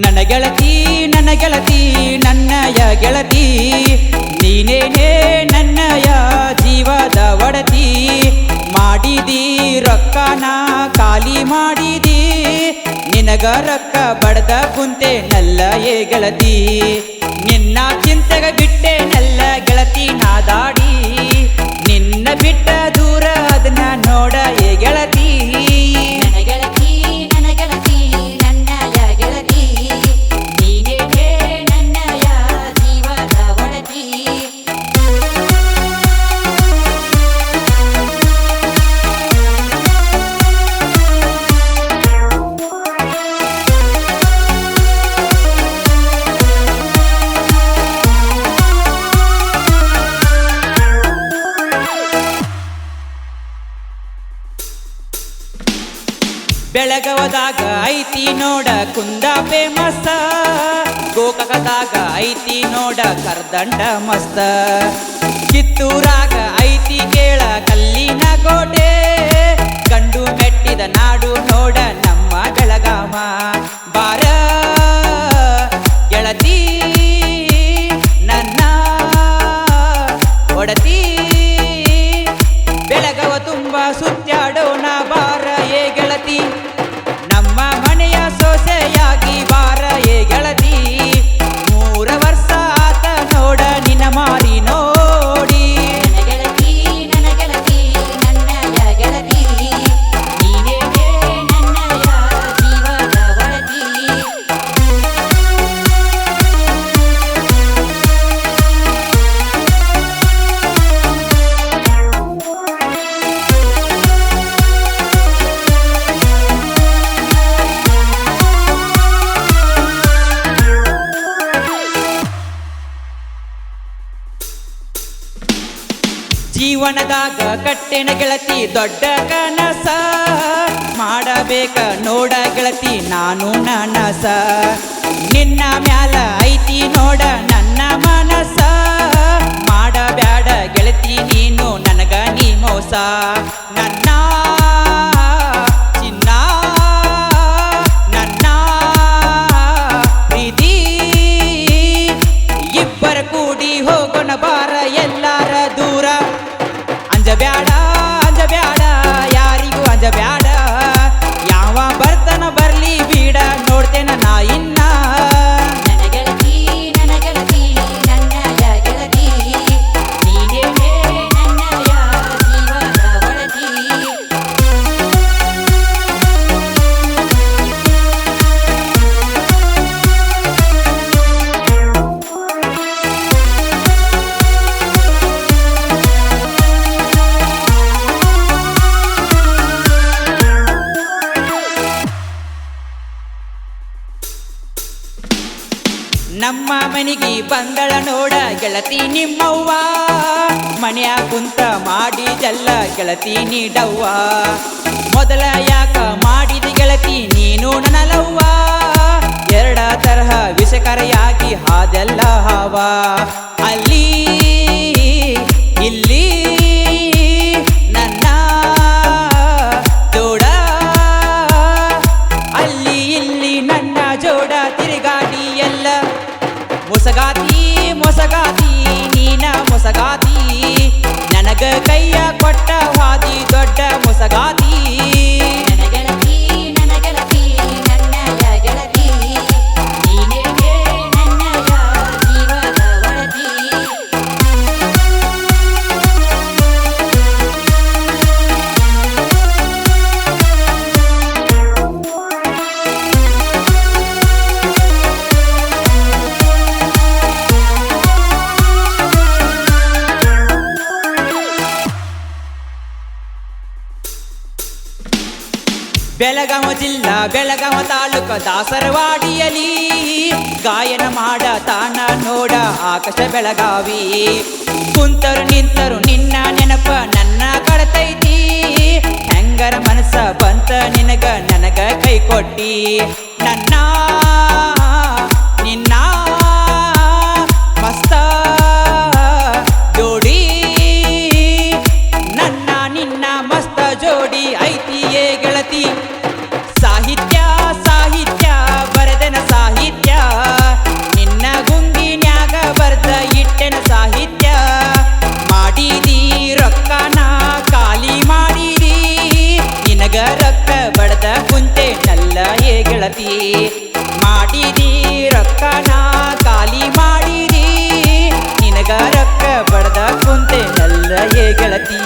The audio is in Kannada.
ನನ್ನ ಗೆಳತಿ ನನ್ನಯ ಗೆಳತಿ ನೀನೇನೇ ನನ್ನಯ ಜೀವದ ಒಡತಿ ಮಾಡಿದಿ ರೊಕ್ಕನ ಖಾಲಿ ಮಾಡಿದಿ ನಿನಗ ರೊಕ್ಕ ಬಡದ ಕುಂತೆ ನಲ್ಲ ಏ ಗೆಳತಿ ನಿನ್ನ ಚಿಂತೆಗ ಬಿಟ್ಟೆ ನಲ್ಲ ಗೆಳತಿ ನಾದಾಡಿ ನಿನ್ನ ಬಿಟ್ಟ ದೂರ ಅದನ್ನ ನೋಡ ಏ ಗೆಳತಿ ಬೆಳಗವದಾಗ ಐತಿ ನೋಡ ಕುಂದ ಫೇಮಸ್ ಗೋಕಾಕದಾಗ ಐತಿ ನೋಡ ಕರ್ದಂಡ ಮಸ್ತ ಕಿತ್ತೂರಾಗ ಐತಿ ಕೇಳ ಕಲ್ಲಿನ ಕೋಟೆ ಗಂಡು ಮೆಟ್ಟಿದ ನಾಡು ನೋಡ ನಮ್ಮ ಬೆಳಗಾವ ಬಾರ ಗೆಳತಿ ನನ್ನ ಒಡತಿ ಬೆಳಗವ ತುಂಬ ಸುತ್ತಾಡೋಣ ಬಾರ ಏ ಗೆಳತಿ ನಮ್ಮ ಮನೆಯ ಸೊಸೆಯಾಗಿ ಬಾರ ಏ ಗೆಳತಿ 3 ವರ್ಷ ಆತ ನೋಡ ನಿನ್ನ ಮಾರಿ ನೋಡಿ ನನ್ನ ಗೆಳತಿ ನನ್ನಯ ಗೆಳತಿ ನೀನೇ ನನ್ನಯ ಜೀವದ ಒಡತಿ ಜೀವನದಾಗ ಕಟ್ಟೆನ ಗೆಳತಿ ದೊಡ್ಡ ಕನಸ ಮಾಡಬೇಕ ನೋಡ ಗೆಳತಿ ನಾನು ನನಸ ನಿನ್ನ ಮ್ಯಾಲ ಐತಿ ನೋಡ ನನ್ನ ಮನಸ ಮಾಡಬ್ಯಾಡ ಗೆಳತಿ ನೀನು ನನಗ ನೀ ಮೋಸ ನನ್ನ ಚಿನ್ನ ನನ್ನ ಪ್ರೀತಿ ಇಬ್ಬರ ಕೂಡಿ ಹೋಗೋಣ ಬಾರ ಎಲ್ಲಾರ ದೂರ ಅಂಜಬ್ಯಾಡ ಯಾರಿಗೂ ಅಂಜಬ್ಯಾಡ ಯಾವ ಬರ್ತನ ಬರ್ಲಿ ಬೀಡ ನೋಡ್ತೇನ ನಾ ಇನ್ನ ನನ್ನ ಗೆಳತಿ ನನ್ನಯ ಗೆಳತಿ ನೀನೇ ನನ್ನಯ ಜೀವದ ಒಡತಿ ನಮ್ಮ ಮನೆಗೆ ಬಂದಳ ನೋಡ ಗೆಳತಿ ನಿಮ್ಮವ್ವ ಮನೆಯ ಕುಂತ ಮಾಡಿದೆಲ್ಲ ಗೆಳತಿ ನೀಡವ್ವ ಮೊದಲ ಯಾಕ ಮಾಡಿದ ಗೆಳತಿ ನೀನು ನನಲವ್ವ 2 ತರಹ ವಿಷಕರೆಯಾಗಿ ಹಾದೆಲ್ಲ ಹಾವ ಅಲ್ಲಿ ಇಲ್ಲಿ ನನ್ನ ಜೋಡ ಅಲ್ಲಿ ಇಲ್ಲಿ ನನ್ನ ಜೋಡ ತಿರುಗಾಡಿ ಎಲ್ಲ ಮೊಸಗಾತಿ ನೀನ ಮೊಸಗಾತಿ ನನಗ ಕೈಯ ಕೊಟ್ಟ ಹಾದಿ ದೊಡ್ಡ ಮೊಸಗಾತಿ ನನ್ನ ಗೆಳತಿ ನನ್ನಯ ಗೆಳತಿ ನೀನೇ ನನ್ನಯ ಜೀವದ ಒಡತಿ ಬೆಳಗಾವ ಜಿಲ್ಲಾ ಬೆಳಗಾವ ತಾಲೂಕು ದಾಸರವಾಡಿಯಲ್ಲಿ ಗಾಯನ ಮಾಡ ತಾನ ನೋಡ ಆಕಾಶ ಬೆಳಗಾವಿ ಕುಂತರು ನಿಂತರು ನಿನ್ನ ನೆನಪ ನನ್ನ ಕಡತೈತಿ ಹೆಂಗರ ಮನಸ್ಸ ಬಂತ ನಿನಗ ನನಗ ಕೈ ಕೊಟ್ಟಿ ನನ್ನ ನಿನ್ನ ಮಸ್ತ ಜೋಡಿ ನನ್ನ ನಿನ್ನ ಮಸ್ತ ಜೋಡಿ ಐತಿಯೇ ಗೆಳತಿ ಸಾಹಿತ್ಯ ಬರೆದನ ಸಾಹಿತ್ಯ ಗೆಳತಿ ಮಾಡಿದಿ ರೊಕ್ಕನ ಖಾಲಿ ಮಾಡಿದಿ ನಿನಗ ರೊಕ್ಕ ಬಡದ ಕುಂತೆ ನಲ್ಲ ಗೆಳತಿ